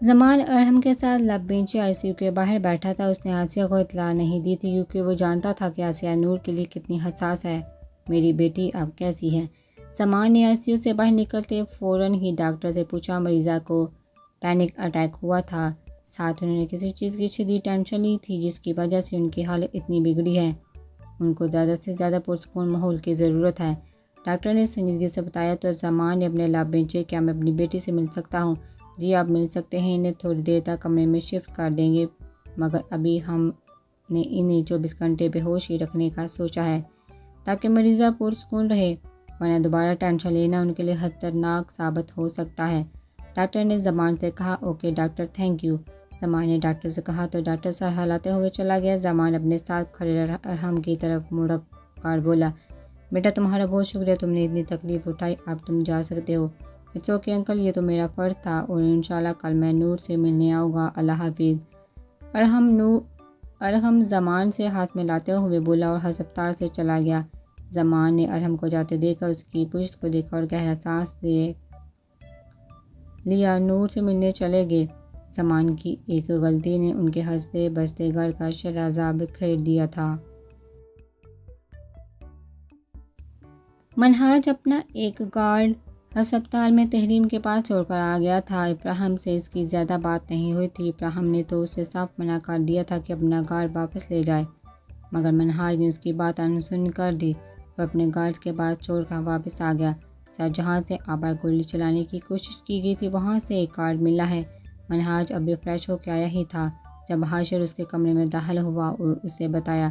زمان ارحم کے ساتھ لب بینچی آئی سی یو کے باہر بیٹھا تھا۔ اس نے آسیہ کو اطلاع نہیں دی تھی کیونکہ وہ جانتا تھا کہ آسیہ نور کے لیے کتنی حساس ہے۔ میری بیٹی اب کیسی ہے؟ زمان نے آئی سی یو سے باہر نکلتے فوراً ہی ڈاکٹر سے پوچھا۔ مریضہ کو پینک اٹیک ہوا تھا، ساتھ انہوں نے کسی چیز کی شدید ٹینشن لی تھی جس کی وجہ سے ان کی حالت اتنی بگڑی ہے۔ ان کو زیادہ سے زیادہ پرسکون ماحول کی ضرورت ہے، ڈاکٹر نے سنجیدگی سے بتایا۔ تو زمان نے اپنے لب بینچے، کیا میں اپنی بیٹی سے مل سکتا ہوں؟ جی آپ مل سکتے ہیں، انہیں تھوڑی دیر تک کمرے میں شفٹ کر دیں گے، مگر ابھی ہم نے انہیں 24 گھنٹے بے ہوش ہی رکھنے کا سوچا ہے تاکہ مریضہ پرسکون رہے، ورنہ دوبارہ ٹینشن لینا ان کے لیے خطرناک ثابت ہو سکتا ہے۔ ڈاکٹر نے زمان سے کہا۔ اوکے ڈاکٹر، تھینک یو، زمان نے ڈاکٹر سے کہا تو ڈاکٹر سر ہلاتے ہوئے چلا گیا۔ زمان اپنے ساتھ کھڑے ارحم کی طرف مڑ کر بولا، بیٹا تمہارا بہت شکریہ، تم نے اتنی تکلیف اٹھائی، اب تم جا سکتے ہو۔ اٹس اوکے انکل، یہ تو میرا فرض تھا، اور انشاءاللہ کل میں نور سے ملنے آؤں گا، اللہ حافظ۔ ارحم زمان سے ہاتھ ملاتے ہوئے بولا اور ہسپتال سے چلا گیا۔ زمان نے ارحم کو جاتے دیکھ کر اس کی پشت کو دیکھا اور گہرا سانس لیا۔ نور سے ملنے چلے گئے۔ زمان کی ایک غلطی نے ان کے ہنستے بستے گھر کا شیرازہ بکھیر دیا تھا۔ منہاج اپنا ایک گارڈ ہسپتال میں تحریم کے پاس چھوڑ کر آ گیا تھا۔ ابراہیم سے اس کی زیادہ بات نہیں ہوئی تھی۔ ابراہیم نے تو اسے صاف منع کر دیا تھا کہ اپنا گارڈ واپس لے جائے، مگر منہاج نے اس کی بات انسنی کر دی۔ وہ اپنے گارڈ کے پاس چھوڑ کر واپس آ گیا۔ سر جہاں سے آبر گولی چلانے کی کوشش کی گئی تھی وہاں سے ایک کارڈ ملا ہے۔ منہاج ابھی فریش ہو کے آیا ہی تھا جب حاشر اس کے کمرے میں داخل ہوا اور اسے بتایا۔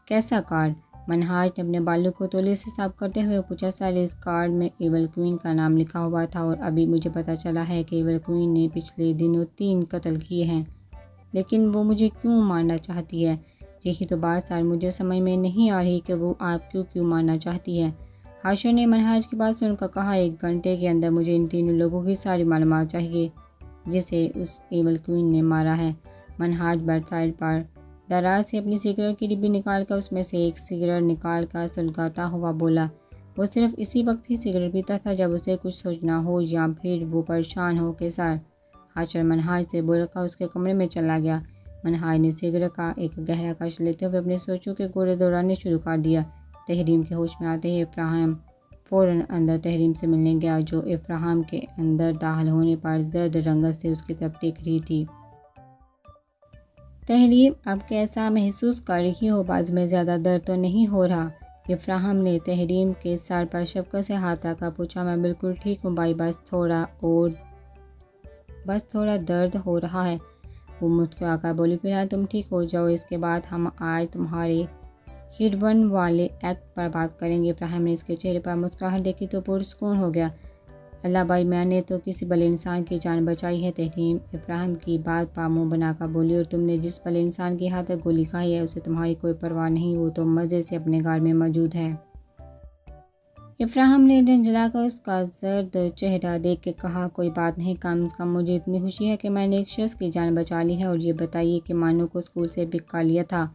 کیسا کارڈ؟ منہاج نے اپنے بالوں کو تولیے سے صاف کرتے ہوئے پوچھا۔ سر اس کارڈ میں ایول کوئین کا نام لکھا ہوا تھا، اور ابھی مجھے پتہ چلا ہے کہ ایول کوئین نے پچھلے دنوں 3 قتل کیے ہیں، لیکن وہ مجھے کیوں مارنا چاہتی ہے؟ یہی تو بات سر مجھے سمجھ میں نہیں آ رہی کہ وہ آپ کیوں مارنا چاہتی ہے۔ حاشر نے منہاج کی بات سن کر کہا، 1 گھنٹے کے اندر مجھے ان 3 لوگوں کی ساری معلومات چاہیے جسے اس ایول کوئین نے مارا ہے۔ منہاج بیڈ سائڈ پر دراز سے اپنی سگریٹ کی ڈبی نکال کر اس میں سے ایک سگریٹ نکال کر سلگاتا ہوا بولا۔ وہ صرف اسی وقت ہی سگریٹ پیتا تھا جب اسے کچھ سوچنا ہو یا پھر وہ پریشان ہو کہ سر۔ حاشر منہاج سے بول کر اس کے کمرے میں چلا گیا۔ منہاج نے سگریٹ کا ایک گہرا کش لیتے ہوئے اپنے سوچوں کے گورے دوڑانے شروع کر دیا۔ تحریم کے ہوش میں آتے ہی ابراہیم فوراً اندر تحریم سے ملنے گیا، جو ابراہیم کے اندر داخل ہونے پر زرد رنگت سے اس کی طرف دیکھ رہی تھی۔ تحریم اب کیسا محسوس کر رہی ہو؟ بازو میں زیادہ درد تو نہیں ہو رہا؟ ابراہیم نے تحریم کے سر پر شفقت سے ہاتھ رکھ کر پوچھا۔ میں بالکل ٹھیک ہوں بھائی، بس تھوڑا درد ہو رہا ہے، وہ مسکرا کر بولی۔ فی الحال تم ٹھیک ہو جاؤ، اس کے بعد ہم آج تمہارے ہیڈ والے ایکٹ پر بات کریں گے۔ ابراہیم نے اس کے چہرے پر مسکراہٹ دیکھی تو پرسکون ہو گیا۔ اللہ بھائی، میں نے تو کسی بھلے انسان کی جان بچائی ہے۔ تحریم ابراہیم کی بات پر منہ بنا کر بولی، اور تم نے جس بھلے انسان کی ہاتھ تک گولی کھائی ہے اسے تمہاری کوئی پرواہ نہیں، وہ تو مزے سے اپنے گھر میں موجود ہے۔ ابراہیم نے جھنجھلا کر اس کا زرد چہرہ دیکھ کے کہا، کوئی بات نہیں، کم از کم مجھے اتنی خوشی ہے کہ میں نے ایک شخص کی جان بچا لی ہے۔ اور یہ بتائیے کہ مانو کو اسکول سے پک کر لیا تھا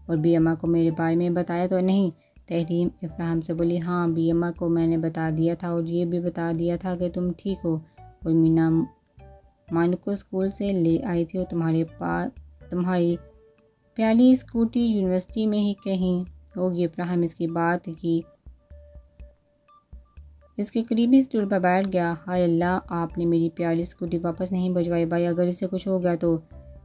اور بی اماں کو میرے بارے میں بتایا تو نہیں؟ تحریم ابراہیم سے بولی، ہاں بی اماں کو میں نے بتا دیا تھا، اور یہ بھی بتا دیا تھا کہ تم ٹھیک ہو، اور مینا مانو کو اسکول سے لے آئی تھی، اور تمہاری پیاری اسکوٹی یونیورسٹی میں ہی کہیں ہوگی۔ ابراہیم اس کی بات کی اس کے قریبی اسٹول پر بیٹھ گیا۔ ہائے اللہ، آپ نے میری پیاری اسکوٹی واپس نہیں بھجوائی بھائی، اگر اسے کچھ ہو گیا تو؟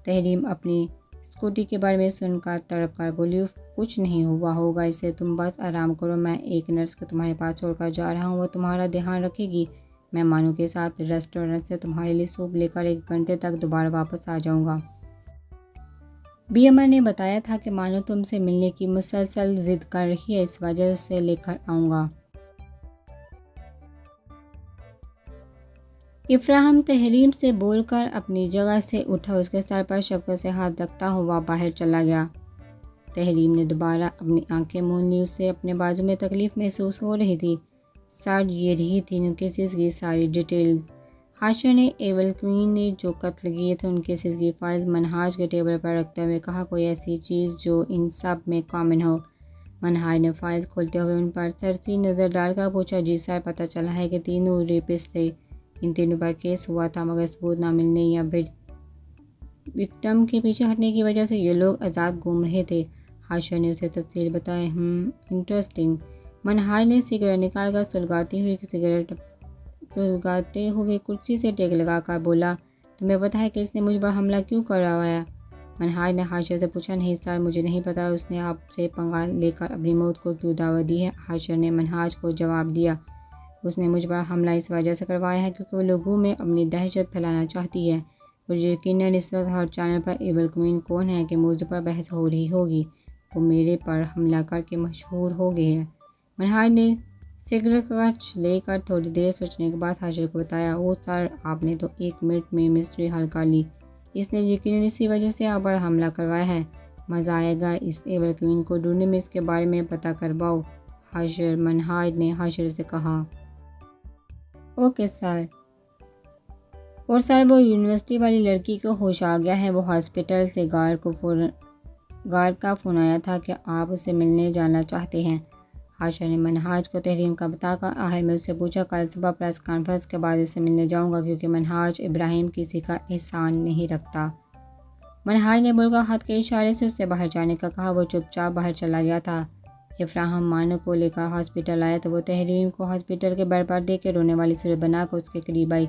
تحریم اپنی اسکوٹی کے بارے میں سن کر تڑپ کر بولی، کچھ نہیں ہوا ہوگا اسے، تم بس آرام کرو، میں ایک نرس کو تمہارے پاس چھوڑ کر جا رہا ہوں، وہ تمہارا دھیان رکھے گی، میں مانو کے ساتھ ریسٹورنٹ سے تمہارے لیے سوپ لے کر 1 گھنٹے تک دوبارہ واپس آ جاؤں گا۔ بی اماں نے بتایا تھا کہ مانو تم سے ملنے کی مسلسل ضد کر رہی ہے، اس وجہ سے لے کر آؤں گا۔ ابراہیم تحریم سے بول کر اپنی جگہ سے اٹھا، اس کے سر پر شفقت سے ہاتھ رکھتا ہوا باہر چلا گیا۔ تحریم نے دوبارہ اپنی آنکھیں مون لی، اسے اپنے بازو میں تکلیف محسوس ہو رہی تھی۔ سر یہ رہی 3 کیسز کی ساری ڈیٹیلز۔ حاشر نے ایول کوئین نے جو قتل کیے تھے ان کیسز کی فائلز منہاج کے ٹیبل پر رکھتے ہوئے کہا، کوئی ایسی چیز جو ان سب میں کامن ہو؟ منہاج نے فائلز کھولتے ہوئے ان پر سرسری نظر ڈال کر پوچھا، جی سر، پتہ چلا ہے کہ 3 ریپسٹ تھے، ان 3 پر کیس ہوا تھا، مگر ثبوت نہ ملنے یا پھر وکٹم کے پیچھے ہٹنے کی وجہ سے یہ لوگ آزاد گھوم رہے تھے۔ حاشر نے اسے تفصیل بتائی۔ انٹرسٹنگ۔ منہاج نے سگریٹ نکال کر سلگاتے ہوئے کرسی سے ٹیک لگا کر بولا، تمہیں پتہ ہے کہ اس نے مجھ پر حملہ کیوں کروایا؟ منہاج نے حاشر سے پوچھا، نہیں سر، مجھے نہیں پتا اس نے آپ سے پنگا لے کر اپنی موت کو کیوں دعوت دی ہے۔ حاشر نے منہاج کو جواب دیا، اس نے مجھ پر حملہ اس وجہ سے کروایا ہے کیونکہ وہ لوگوں میں اپنی دہشت پھیلانا چاہتی ہے۔ اور یقیناً اس وقت ہر چینل پر ایول کوئین کون ہے کے موضوع پر بحث ہو رہی ہوگی۔ وہ میرے پر حملہ کر کے مشہور ہو گئی ہے۔ منہاج نے سگریٹ کا لے کر تھوڑی دیر سوچنے کے بعد حاشر کو بتایا، اوہ سر، آپ نے تو 1 منٹ میں مسٹری حل کر لی۔ اس نے یقیناً اسی وجہ سے آپ پر حملہ کروایا ہے۔ مزہ آئے گا اس ایول کوئین کو ڈھونڈنے میں، اس کے بارے میں پتہ کرواؤ۔ منہاج نے حاشر سے کہا۔ Okay sir. اور سر، وہ یونیورسٹی والی لڑکی کو ہوش آ گیا ہے۔ وہ ہاسپٹل سے گارڈ کا فون آیا تھا کہ آپ اسے ملنے جانا چاہتے ہیں۔ حاشر نے منہاج کو تحریم کا بتا کر آخر میں اس سے پوچھا، کل صبح پریس کانفرنس کے بعد اس سے ملنے جاؤں گا کیونکہ منہاج ابراہیم کسی کا احسان نہیں رکھتا۔ منہاج نے بل کا ہاتھ کے اشارے سے اس سے باہر جانے کا کہا۔ وہ چپ چاپ باہر چلا گیا تھا۔ ابراہیم مانو کو لے کر ہاسپٹل آیا تو وہ تحریم کو ہاسپٹل کے بیڈ پر دیکھ کے رونے والی صورت بنا کر اس کے قریب آئی۔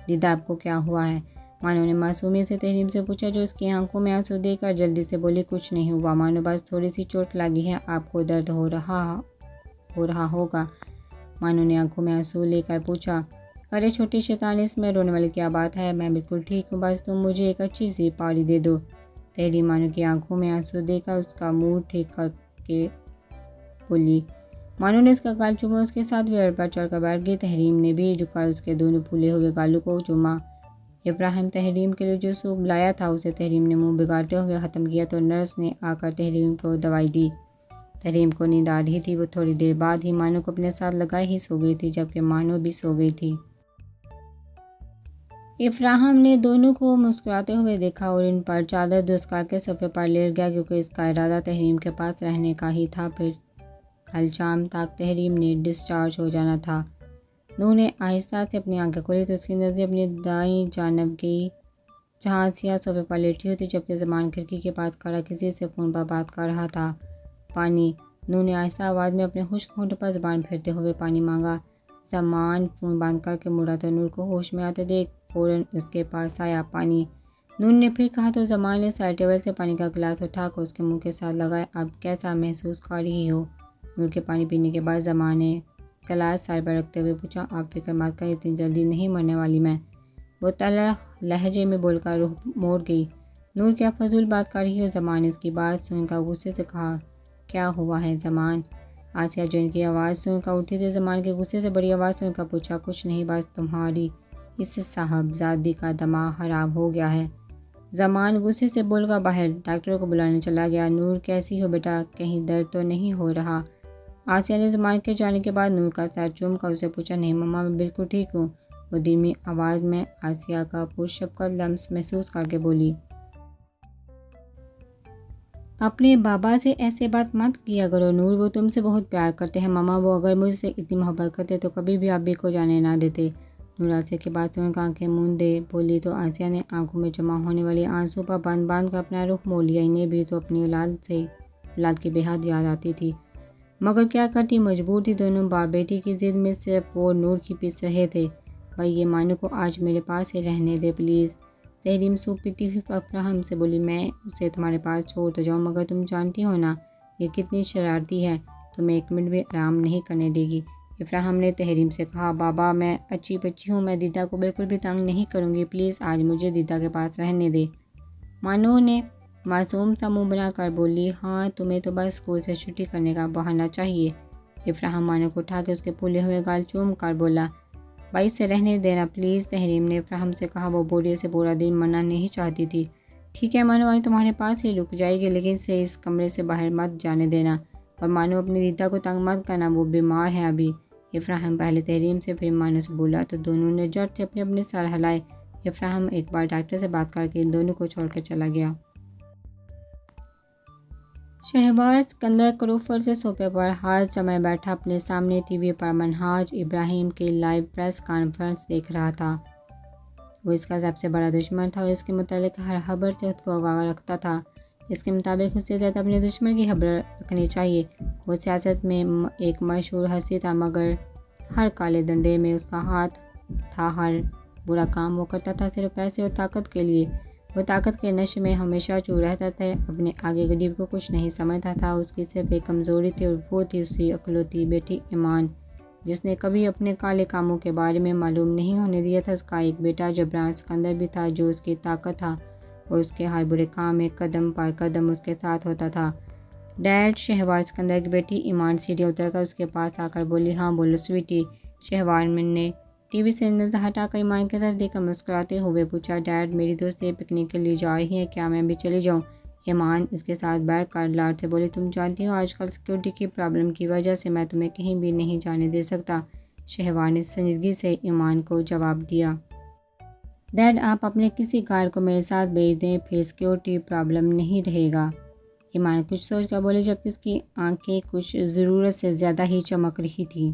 دیدا، آپ کو کیا ہوا ہے؟ مانو نے معصومیت سے تحریم سے پوچھا، جو اس کی آنکھوں میں آنسو دیکھ کر جلدی سے بولی، کچھ نہیں ہوا مانو، بس تھوڑی سی چوٹ لگی ہے، آپ کو درد ہو رہا ہوگا۔ مانو نے آنکھوں میں آنسو لے کر پوچھا، ارے چھوٹی شیطان، اس میں رونے والی کیا بات ہے؟ میں بالکل ٹھیک ہوں، بس تم مجھے ایک اچھی سی پاری دے دو۔ تحریم مانو کی آنکھوں میں آنسو دیکھ کر اس کا موڈ ٹھیک کر کے بولی۔ مانو نے اس کا گال چوما، اس کے ساتھ بیڈ پر چڑھ کر بیٹھ گئی۔ تحریم نے بھی جھک کر اس کے دونوں پھولے ہوئے گالوں کو چوما۔ ابراہیم تحریم کے لیے جو سوپ لایا تھا اسے تحریم نے منہ بگاڑتے ہوئے ختم کیا تو نرس نے آ کر تحریم کو دوائی دی۔ تحریم کو نیند آ رہی تھی۔ وہ تھوڑی دیر بعد ہی مانو کو اپنے ساتھ لگائے ہی سو گئی تھی، جبکہ مانو بھی سو گئی تھی۔ ابراہیم نے دونوں کو مسکراتے ہوئے دیکھا اور ان پر چادر درست کر کے صوفے پر لیٹ گیا کیونکہ اس کا ارادہ تحریم کے پاس رہنے کا ہی تھا۔ پھر کل شام تک تحریم نے ڈسچارج ہو جانا تھا۔ نور نے آہستہ سے اپنی آنکھیں کھولی تو اس کی نظریں اپنی دائیں جانب گئی جہاں آسیہ صوفے پر لیٹی ہوئی تھی، جبکہ زمان کھڑکی کے پاس کھڑا کسی سے فون پر بات کر رہا تھا۔ پانی۔ نور نے آہستہ آواز میں اپنے خشک ہونٹوں پر زبان پھیرتے ہوئے پانی مانگا۔ زمان فون بند کر کے مڑا تو نور کو ہوش میں آتے دیکھ فوراً اس کے پاس آیا۔ پانی۔ نور نے پھر کہا تو زمان نے سائڈ ٹیبل سے پانی کا گلاس اٹھا کر اس کے منہ کے ساتھ لگایا۔ اب کیسا محسوس کر رہی ہو؟ نور کے پانی پینے کے بعد زمان نے گلاس سر پر رکھتے ہوئے پوچھا، آپ فکر مت کریں، اتنی جلدی نہیں مرنے والی میں۔ وہ تلخ لہجے میں بول کر رخ موڑ گئی۔ نور، کیا فضول بات کر رہی ہو؟ زمان نے اس کی بات سن کر غصے سے کہا۔ کیا ہوا ہے زمان؟ آسیہ جو ان کی آواز سن کر اٹھی تھی، زمان کے غصے سے بڑی آواز سن کر پوچھا، کچھ نہیں، بس تمہاری اس صاحبزادی کا دماغ خراب ہو گیا ہے۔ زمان غصے سے بول کر باہر ڈاکٹر کو بلانے چلا گیا۔ نور، کیسی ہو بیٹا؟ کہیں درد تو نہیں ہو رہا؟ آسیہ نے زمان کے جانے کے بعد نور کا سر چوم کر اسے پوچھا، نہیں مما، میں بالکل ٹھیک ہوں۔ وہ دھیمی آواز میں آسیہ کا پرشفقت لمس محسوس کر کے بولی۔ اپنے بابا سے ایسے بات مت کیا کرو نور، وہ تم سے بہت پیار کرتے ہیں مما، وہ اگر مجھ سے اتنی محبت کرتے تو کبھی بھی ابھی کو جانے نہ دیتے۔ نور آسیہ کی بات سن کر آنکھیں موندے بولی تو آسیہ نے آنکھوں میں جمع ہونے والی آنسو پر باندھ کر اپنا رخ موڑ لیا۔ انہیں بھی تو اپنی اولاد کی بے حد یاد آتی تھی، مگر کیا کرتی، مجبور تھی۔ دونوں باپ بیٹی کی ضد میں صرف وہ نور کی پس رہے تھے۔ بھائی یہ مانو کو آج میرے پاس ہی رہنے دے پلیز۔ تحریم سوپ پیتی ہوئی ابراہیم سے بولی، میں اسے تمہارے پاس چھوڑ تو جاؤں مگر تم جانتی ہو نا یہ کتنی شرارتی ہے، تمہیں 1 منٹ بھی آرام نہیں کرنے دے گی۔ ابراہیم نے تحریم سے کہا، بابا میں اچھی بچی ہوں، میں دیدا کو بالکل بھی تنگ نہیں کروں گی، پلیز آج مجھے دیدا کے پاس رہنے دے۔ مانو نے معصوم سا منہ بنا کر بولی، ہاں تمہیں تو بس اسکول سے چھٹی کرنے کا بہانہ چاہیے۔ ابراہیم مانو کو اٹھا کے اس کے پھولے ہوئے گال چوم کر بولا، بھائی سے رہنے دینا پلیز۔ تحریم نے ابراہیم سے کہا، وہ بولی سے پورا دن مرنا نہیں چاہتی تھی۔ ٹھیک ہے مانو، آج تمہارے پاس ہی رک جائے گی، لیکن اسے اس کمرے سے باہر مت جانے دینا، اور مانو اپنی دیدا کو تنگ مت کرنا، وہ بیمار ہے ابھی۔ ابراہیم پہلے تحریم سے پھر مانو سے بولا تو دونوں نے جھٹ سے اپنے اپنے سر ہلائے۔ ابراہیم ایک بار ڈاکٹر سے بات کر کے ان دونوں کو چھوڑ کر چلا گیا۔ شہبار سکندر کروفر سے صوفے پر ہاتھ جمائے بیٹھا اپنے سامنے ٹی وی پر منہاج ابراہیم کی لائیو پریس کانفرنس دیکھ رہا تھا۔ وہ اس کا سب سے بڑا دشمن تھا اور اس کے متعلق ہر خبر سے خود کو آگاہ رکھتا تھا۔ اس کے مطابق اس سے زیادہ اپنے دشمن کی خبر رکھنی چاہیے۔ وہ سیاست میں ایک مشہور ہستی تھا، مگر ہر کالے دھندے میں اس کا ہاتھ تھا۔ ہر برا کام وہ کرتا تھا صرف پیسے اور طاقت کے لیے۔ وہ طاقت کے نشے میں ہمیشہ چور رہتا تھا، اپنے آگے غریب کو کچھ نہیں سمجھتا تھا۔ اس کی صرف ایک کمزوری تھی اور وہ تھی اس کی اکلوتی بیٹی ایمان، جس نے کبھی اپنے کالے کاموں کے بارے میں معلوم نہیں ہونے دیا تھا۔ اس کا ایک بیٹا جبران سکندر بھی تھا، جو اس کی طاقت تھا اور اس کے ہر برے کام میں قدم پر قدم اس کے ساتھ ہوتا تھا۔ ڈیڈ، شہوار سکندر کی بیٹی ایمان سیڑھیاں اتر کر اس کے پاس آ کر بولی۔ ہاں بولو سویٹی۔ شہوار نے ٹی وی سے نظر ہٹا کر ایمان کی طرف دیکھ کر مسکراتے ہوئے پوچھا، ڈیڈ میری دوستیں پکنک کے لیے جا رہی ہیں، کیا میں بھی چلی جاؤں؟ ایمان اس کے ساتھ بیٹھ کر لاڈ سے بولی، تم جانتی ہو آج کل سیکیورٹی کی پرابلم کی وجہ سے میں تمہیں کہیں بھی نہیں جانے دے سکتا۔ شہوار نے سنجیدگی سے ایمان کو جواب دیا۔ ڈیڈ آپ اپنے کسی گارڈ کو میرے ساتھ بھیج دیں، پھر سیکیورٹی پرابلم نہیں رہے گا۔ ایمان کچھ سوچ کر بولی، جبکہ اس کی آنکھیں کچھ ضرورت سے زیادہ ہی چمک رہی تھی۔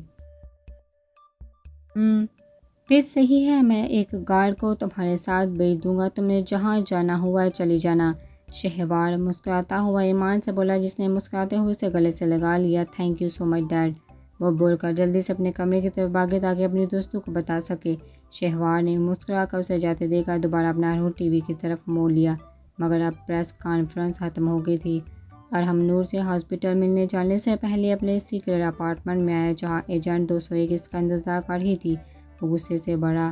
پھر صحیح ہے، میں ایک گارڈ کو تمہارے ساتھ بھیج دوں گا، تم نے جہاں جانا ہوا چلی جانا۔ شہوار مسکراتا ہوا ایمان سے بولا، جس نے مسکراتے ہوئے اسے گلے سے لگا لیا۔ Thank you so much dad, وہ بول کر جلدی سے اپنے کمرے کی طرف بھاگے تاکہ اپنی دوستوں کو بتا سکے۔ شہوار نے مسکرا کر اسے جاتے دیکھ کر دوبارہ اپنا رخ ٹی وی کی طرف موڑ لیا، مگر اب پریس کانفرنس ختم ہو گئی تھی اور ہم نور سے ہاسپٹل ملنے جانے سے پہلے اپنے سیکرٹ اپارٹمنٹ میں آیا، جہاں ایجنٹ 201 اس کا انتظار کر رہی تھی۔ وہ غصے سے بڑا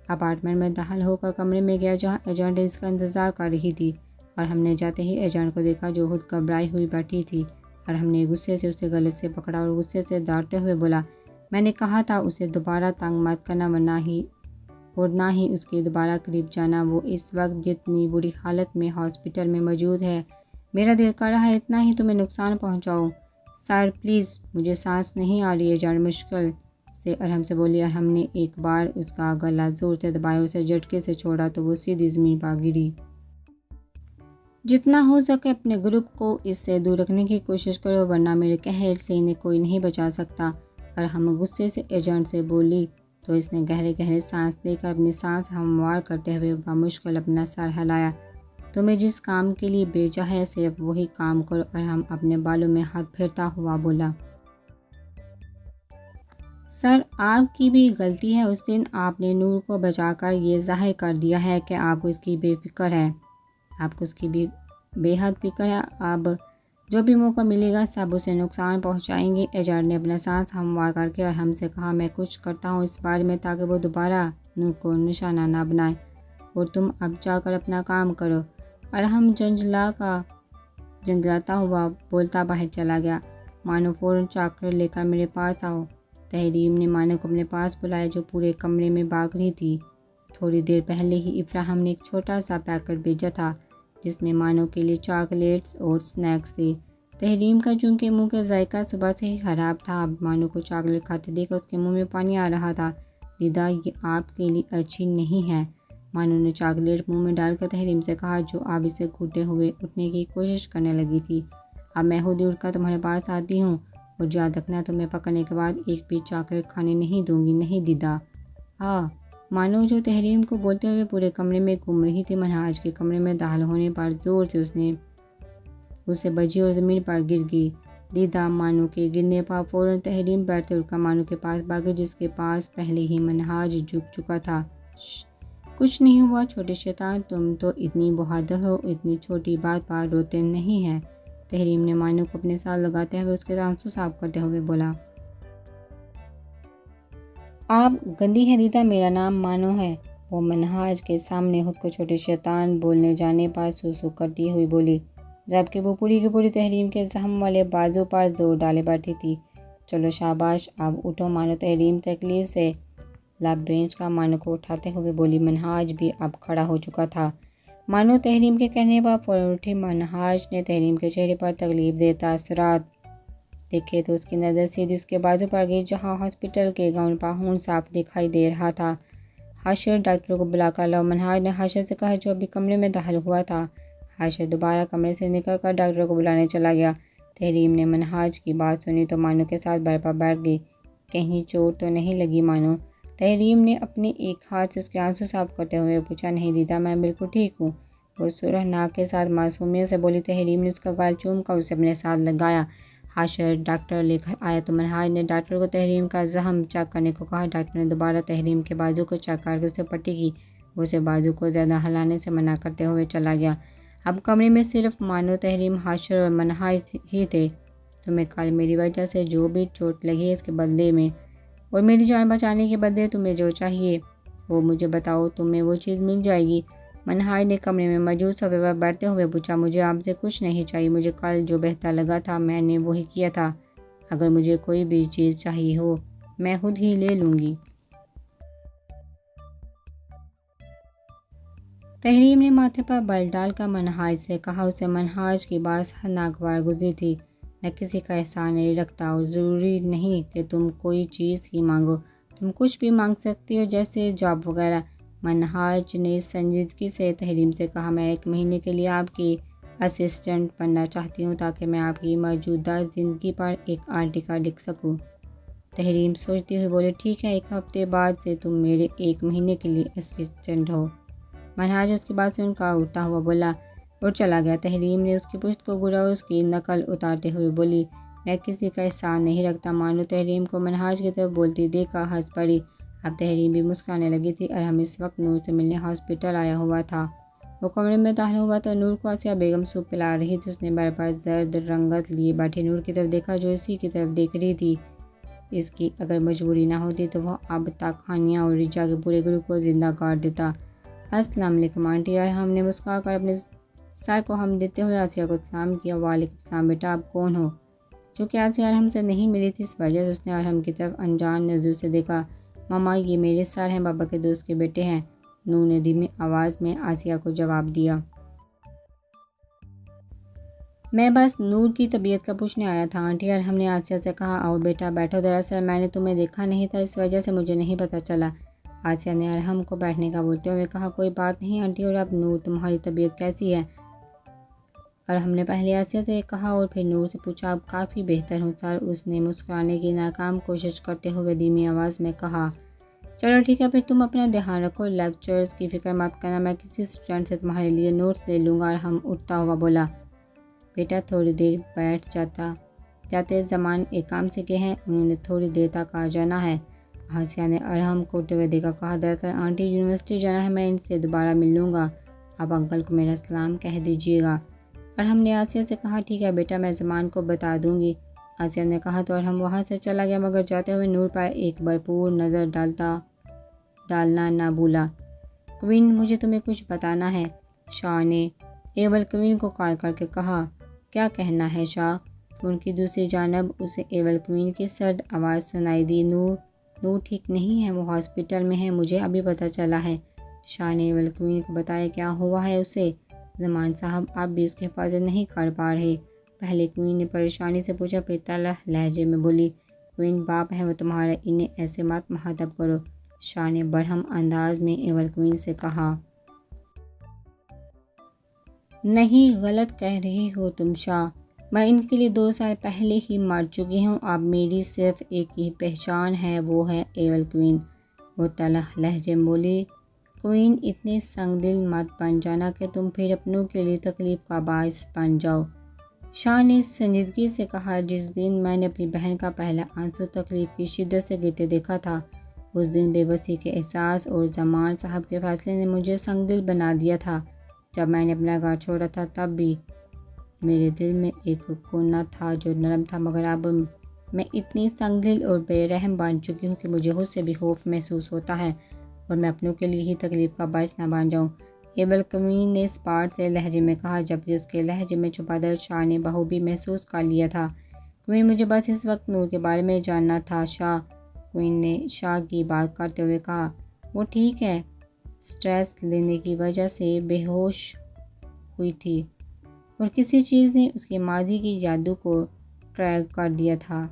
اپارٹمنٹ میں داخل ہو کر کمرے میں گیا جہاں ایجنٹ اس کا انتظار کر رہی تھی، اور ہم نے جاتے ہی ایجنٹ کو دیکھا جو خود گھبرائی ہوئی بیٹھی تھی، اور ہم نے غصے سے اسے گلے سے پکڑا اور غصے سے ڈانٹتے ہوئے بولا، میں نے کہا تھا اسے دوبارہ تنگ مت کرنا، ورنہ نہ ہی اس کے دوبارہ قریب جانا۔ وہ اس وقت جتنی بری حالت میں ہاسپٹل میں موجود ہے، میرا دل کر رہا ہے اتنا ہی تمہیں نقصان پہنچاؤں۔ سر پلیز، مجھے سانس نہیں آ رہی ہے، ایجنٹ مشکل سے ارحم سے بولی، اور ہم نے ایک بار اس کا گلا زور سے دبایا اور اسے جھٹکے سے چھوڑا تو وہ سیدھی زمین پر گری۔ جتنا ہو سکے اپنے گروپ کو اس سے دور رکھنے کی کوشش کرو، ورنہ میرے قہر سے انہیں کوئی نہیں بچا سکتا۔ اور ہم غصے سے ایجنٹ سے بولی تو اس نے گہرے گہرے سانس لے کر اپنی سانس ہموار کرتے ہوئے بمشکل اپنا سر ہلایا۔ تمہیں جس کام کے لیے بھیجا ہے صرف وہی کام کرو، اور ہم اپنے بالوں میں ہاتھ پھیرتا ہوا بولا، سر آپ کی بھی غلطی ہے، اس دن آپ نے نور کو بچا کر یہ ظاہر کر دیا ہے کہ آپ کو اس کی بے فکر ہے، آپ کو اس کی بھی بے حد فکر ہے۔ اب جو بھی موقع ملے گا سب اسے نقصان پہنچائیں گے۔ ایجنٹ نے اپنا سانس ہموار کر کے اور ہم سے کہا، میں کچھ کرتا ہوں اس بارے میں تاکہ وہ دوبارہ نور کو نشانہ نہ بنائے، اور تم اب جا کر اپنا کام کرو۔ اور ہم جنجلاتا ہوا بولتا باہر چلا گیا۔ مانو فوراً چاکلیٹ لے کر میرے پاس آؤ۔ تحریم نے مانو کو اپنے پاس بلایا جو پورے کمرے میں بھاگ رہی تھی۔ تھوڑی دیر پہلے ہی ابراہیم نے ایک چھوٹا سا پیکٹ بھیجا تھا جس میں مانو کے لیے چاکلیٹس اور سنیکس تھے۔ تحریم کا چونکہ منہ کا ذائقہ صبح سے ہی خراب تھا، اب مانو کو چاکلیٹ کھاتے دیکھ کر اس کے منہ میں پانی آ رہا تھا۔ دیدا یہ آپ کے لیے اچھی نہیں ہے، مانو نے چاکلیٹ منہ میں ڈال کر تحریم سے کہا، جو اب اسے گھوٹے ہوئے اٹھنے کی کوشش کرنے لگی تھی۔ اب میں خود ہی اٹھ کر تمہارے پاس آتی ہوں، اور یاد رکھنا تمہیں پکڑنے کے بعد ایک بھی چاکلیٹ کھانے نہیں دوں گی، نہیں دیدا۔ مانو جو تحریم کو بولتے ہوئے پورے کمرے میں گھوم رہی تھی، منہاج کے کمرے میں داخل ہونے پر زور سے اسے بجی اور زمین پر گر گئی۔ دیدا، مانو کے گرنے پر فوراً تحریم بیٹھتے اٹھ کر مانو کے پاس بھاگی جس کے پاس پہلے ہی منہاج جھک چکا تھا۔ کچھ نہیں ہوا چھوٹے شیطان، تم تو اتنی بہادر ہو، اتنی چھوٹی بات پر روتے نہیں ہیں۔ تحریم نے مانو کو اپنے ساتھ لگاتے ہوئے اس کے آنسو صاف کرتے ہوئے بولا، آپ گندی ہے دیدا، میرا نام مانو ہے۔ وہ منہاج کے سامنے خود کو چھوٹے شیطان بولنے جانے پر سو کرتی ہوئی بولی، جبکہ وہ پوری کی پوری تحریم کے زخم والے بازو پر زور ڈالے بیٹھی تھی۔ چلو شاباش، اب اٹھو مانو، تحریم تکلیف سے لب بینچ کا مانو کو اٹھاتے ہوئے بولی۔ منہاج بھی اب کھڑا ہو چکا تھا۔ مانو تحریم کے کہنے پر فوراً اٹھی۔ منہاج نے تحریم کے چہرے پر تکلیف دہ تاثرات دیکھے تو اس کی نظر سیدھی اس کے بازو پر گئی جہاں ہاسپٹل کے گاؤن پر خون صاف دکھائی دے رہا تھا۔ حاشر، ڈاکٹر کو بلا کر لاؤ، منہاج نے حاشر سے کہا جو ابھی کمرے میں داخل ہوا تھا۔ حاشر دوبارہ کمرے سے نکل کر ڈاکٹر کو بلانے چلا گیا۔ تحریم نے منہاج کی بات سنی تو مانو کے ساتھ بیڈ پر بیٹھ گئی۔ کہیں چوٹ تو نہیں لگی مانو؟ تحریم نے اپنے ایک ہاتھ سے اس کے آنسو صاف کرتے ہوئے پوچھا، نہیں دیدا، میں بالکل ٹھیک ہوں۔ وہ سرخ ناک کے ساتھ معصومیت سے بولی۔ تحریم نے اس کا گال چوم کر اسے اپنے ساتھ لگایا۔ حاشر ڈاکٹر لے کر آیا تو منہاج نے ڈاکٹر کو تحریم کا زخم چیک کرنے کو کہا۔ ڈاکٹر نے دوبارہ تحریم کے بازو کو چیک کر کے اسے پٹی کی۔ وہ اسے بازو کو زیادہ ہلانے سے منع کرتے ہوئے چلا گیا۔ اب کمرے میں صرف مانو، تحریم، حاشر اور منہاج ہی تھے۔ تمہیں کل میری وجہ سے جو بھی چوٹ لگی ہے اس کے بدلے میں، اور میری جان بچانے کے بدلے تمہیں جو چاہیے وہ مجھے بتاؤ، تمہیں وہ چیز مل جائے گی۔ منہاج نے کمرے میں موجود صفحے پر بیٹھتے ہوئے پوچھا، مجھے آپ سے کچھ نہیں چاہیے، مجھے کل جو بہتر لگا تھا میں نے وہی کیا تھا۔ اگر مجھے کوئی بھی چیز چاہیے ہو میں خود ہی لے لوں گی۔ تحریم نے ماتھے پر بل ڈال کر منہاج سے کہا۔ اسے منہاج کی بات ناگوار گزری تھی۔ میں کسی کا احسان نہیں رکھتا اور ضروری نہیں کہ تم کوئی چیز ہی مانگو، تم کچھ بھی مانگ سکتی ہو، جیسے جاب وغیرہ۔ منہاج نے سنجیدگی سے تحریم سے کہا، میں 1 مہینے کے لیے آپ کی اسسٹنٹ بننا چاہتی ہوں تاکہ میں آپ کی موجودہ زندگی پر ایک آرٹیکل لکھ سکوں۔ تحریم سوچتی ہوئی بولی، ٹھیک ہے، 1 ہفتے بعد سے تم میرے 1 مہینے کے لیے اسسٹنٹ ہو۔ منہاج اس کی بات سن کر اٹھتا ہوا بولا اور چلا گیا۔ تحریم نے اس کی پشت کو گھورا اور اس کی نقل اتارتے ہوئے بولی، میں کسی کا احسان نہیں رکھتا۔ مانو تحریم کو منہاج کی طرف بولتی دیکھ کر ہنس پڑی۔ اب تحریم بھی مسکرانے لگی تھی۔ ارحم اس وقت نور سے ملنے ہاسپٹل آیا ہوا تھا۔ وہ کمرے میں داخل ہوا تو نور کو آسیہ بیگم سوپ پلا رہی تھی۔ اس نے بیڈ پر زرد رنگت لیے بیٹھے نور کی طرف دیکھا جو اسی کی طرف دیکھ رہی تھی۔ اس کی اگر مجبوری نہ ہوتی تو وہ اب تک ہانیہ اور رچا کے پورے گروپ کو زندہ کر دیتا۔ السلام علیکم آنٹی۔ ارحم نے مسکرا کر اپنے سر کو ہم دیتے ہوئے آسیہ کو سلام کیا۔ وعلیکم السلام بیٹا، آپ کون ہو؟ چونکہ آسیہ ارحم سے نہیں ملی تھی اس وجہ سے اس نے ارحم کی طرف انجان نظروں سے دیکھا۔ ماما، یہ میرے سر ہیں، بابا کے دوست کے بیٹے ہیں، نور نے دھیمی آواز میں آسیہ کو جواب دیا۔ میں بس نور کی طبیعت کا پوچھنے آیا تھا آنٹی، ارحم نے آسیہ سے کہا۔ آؤ بیٹا بیٹھو، دراصل میں نے تمہیں دیکھا نہیں تھا اس وجہ سے مجھے نہیں پتہ چلا۔ آسیہ نے ارحم کو بیٹھنے کا بولتے ہوئے کہا۔ کوئی بات نہیں آنٹی، اور اب نور تمہاری طبیعت کیسی ہے؟ ارحم نے پہلے آسیہ سے کہا اور پھر نور سے پوچھا۔ اب کافی بہتر ہوں سر، اس نے مسکرانے کی ناکام کوشش کرتے ہوئے دھیمی آواز میں کہا۔ چلو ٹھیک ہے، پھر تم اپنا دھیان رکھو، لیکچرز کی فکر مت کرنا، میں کسی اسٹوڈنٹ سے تمہارے لیے نوٹس لے لوں گا۔ ارحم اٹھتا ہوا بولا۔ بیٹا تھوڑی دیر بیٹھ جاتے، زمان ایک کام سے کہ ہیں، انہوں نے تھوڑی دیر تک آ جانا ہے۔ آسیہ نے ارحم کو اٹھتے ہوئے دیکھا۔ کہا، دراصل آنٹی یونیورسٹی جانا ہے، میں ان سے دوبارہ مل لوں گا، آپ انکل کو میرا سلام کہہ دیجیے گا۔ ارحم نے آسیہ سے کہا، ٹھیک ہے بیٹا، میں زمان کو بتا دوں گی۔ آسیہ نے کہا تو ارحم وہاں سے چلا گیا، مگر جاتے ہوئے نور پر ایک بھرپور نظر ڈالنا نہ بھولا۔ کوئن، مجھے تمہیں کچھ بتانا ہے، شاہ نے ایول کوئن کو کال کر کے کہا۔ کیا کہنا ہے شاہ؟ فون کی دوسری جانب اسے ایول کوئن کی سرد آواز سنائی دی۔ نور ٹھیک نہیں ہے، وہ ہاسپٹل میں ہے، مجھے ابھی پتہ چلا ہے۔ شاہ نے ایول کوئن کو بتایا کیا ہوا ہے اسے۔ زمان صاحب آپ بھی اس کی حفاظت نہیں کر پا رہے؟ پہلے کوئن نے پریشانی سے پوچھا، پھر تلخ لہجے میں بولی، کوئن باپ ہے وہ تمہارا، انہیں ایسے مت مخاطب کرو، شاہ نے برہم انداز میں ایول کوئن سے کہا۔ نہیں، غلط کہہ رہی ہو تم شاہ، میں ان کے لیے 2 سال پہلے ہی مر چکی ہوں، اب میری صرف ایک ہی پہچان ہے، وہ ہے ایول کوئن، وہ تلخ لہجے میں بولی۔ کوئن، اتنے سنگ دل مت بن جانا کہ تم پھر اپنوں کے لیے تکلیف کا باعث بن جاؤ، شاہ نے سنجیدگی سے کہا۔ جس دن میں نے اپنی بہن کا پہلا آنسو تکلیف کی شدت سے گرتے دیکھا تھا، اس دن بے بسی کے احساس اور زمان صاحب کے فیصلے نے مجھے سنگ دل بنا دیا تھا۔ جب میں نے اپنا گھر چھوڑا تھا تب بھی میرے دل میں ایک کونا تھا جو نرم تھا، مگر اب میں اتنی سنگ دل اور بے رحم بن چکی ہوں کہ مجھے خود سے بھی خوف محسوس ہوتا ہے، اور میں اپنوں کے لیے ہی تکلیف کا باعث نہ بن جاؤں، ایول کوئن نے اسپاٹ سے لہجے میں کہا، جبکہ اس کے لہجے میں چھپا درد شاہ نے بخوبی محسوس کر لیا تھا۔ کوئن، مجھے بس اس وقت نور کے بارے میں جاننا تھا شاہ، کوئن نے شاہ کی بات کرتے ہوئے کہا۔ وہ ٹھیک ہے، سٹریس لینے کی وجہ سے بے ہوش ہوئی تھی اور کسی چیز نے اس کے ماضی کی یادوں کو ٹریگ کر دیا تھا،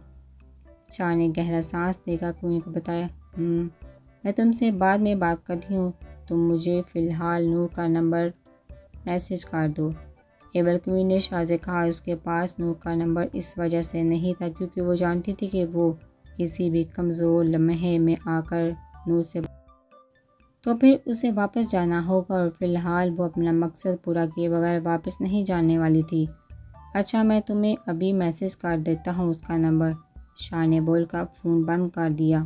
شاہ نے گہرا سانس لے کر کوئن کو بتایا۔ میں تم سے بعد میں بات کرتی ہوں، تم مجھے فی الحال نور کا نمبر میسج کر دو۔ ایول کوئن نے شاہ سے کہا۔ اس کے پاس نور کا نمبر اس وجہ سے نہیں تھا کیونکہ وہ جانتی تھی کہ وہ کسی بھی کمزور لمحے میں آ کر نور سے تو پھر اسے واپس جانا ہوگا اور فی الحال وہ اپنا مقصد پورا کیے بغیر واپس نہیں جانے والی تھی۔ اچھا میں تمہیں ابھی میسج کر دیتا ہوں اس کا نمبر، شاہ نے بول کر فون بند کر دیا۔